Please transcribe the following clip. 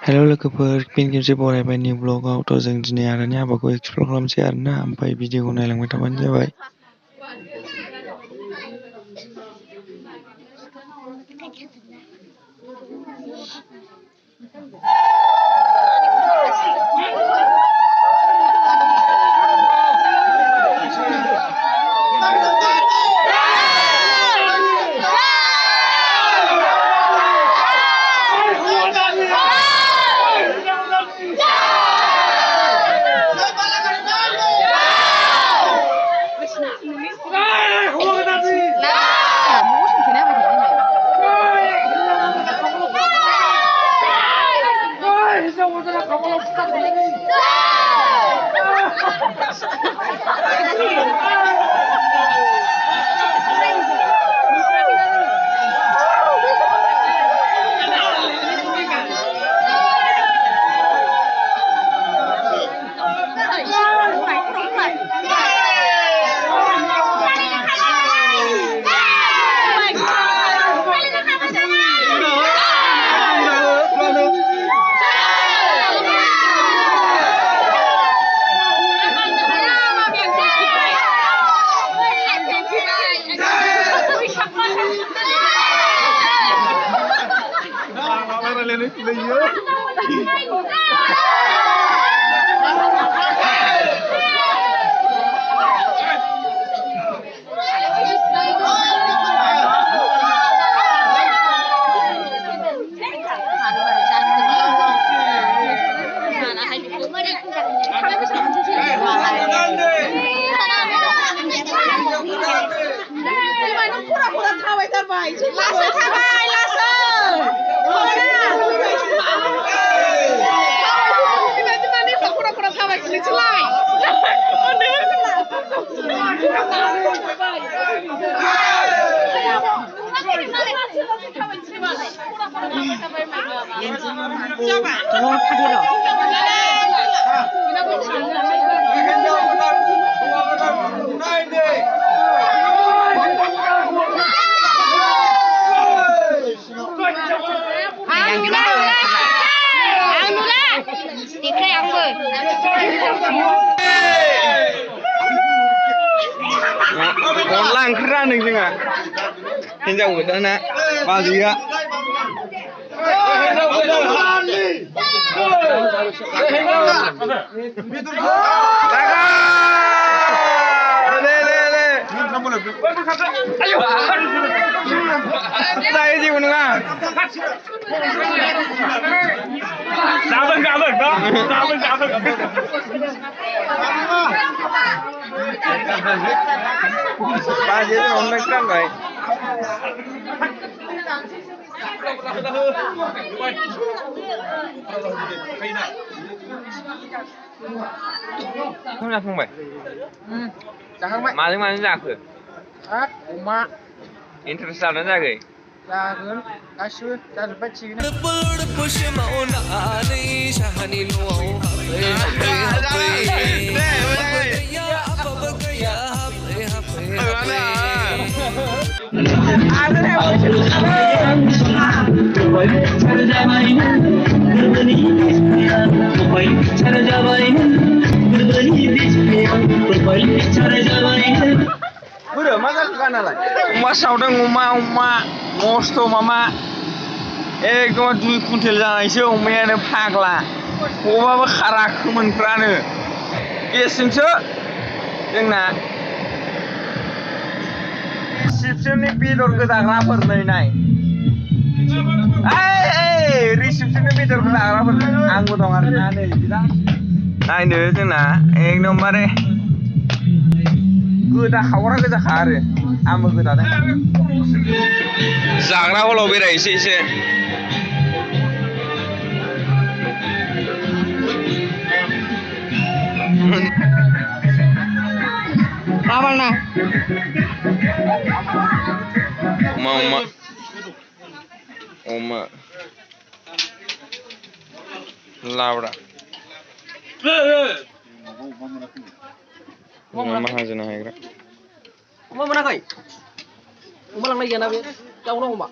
हेल' लोगोफोर फिन खेबसे बरायबाय निउ ब्लगाव जों दिनै आदानि हाबाखौ एक्सप्लर खालामसै आरोना ओमफ्राय भिडिअखौ नायलांबाय थाबानो जाबाय। Ọnla ओंख्रि रानदों जोंहा हिनजाव गोदाना बाजैया जायो जेबो नङा बाजैया अनलाइन रानबाय जाखांबाय जाखांबाय माजों माजों जाखो अमा इन्टारेस्ट जादों जायाखै जागोन गासिबो जाजोब्बाय थिगैनो बोरो मा जाखो गानालाय अमा सावदों अमा मस्थ' मामा एकदम 2 कुइन्टेल जानायसो अमायानो फाग्ला अबाबो खारा खोमोनफ्रानो गेसजोंसो जोंना रिसिपसननि बेदर गोदाग्राफोर नाय रिसिपसननि बेदर गोदाग्राफोर आंबो दं आरोना नै नायनो जोंना एकदमबारे गोदा खावरा गोजाखा आरो आंबो गोदादों जाग्रा हलाव बेरायनोसै एसे माबालना अमा लाब्रा माहाजोना हायग्रा अमा मोनाखै अमा लांनाय गैयाना बे दाउना अमा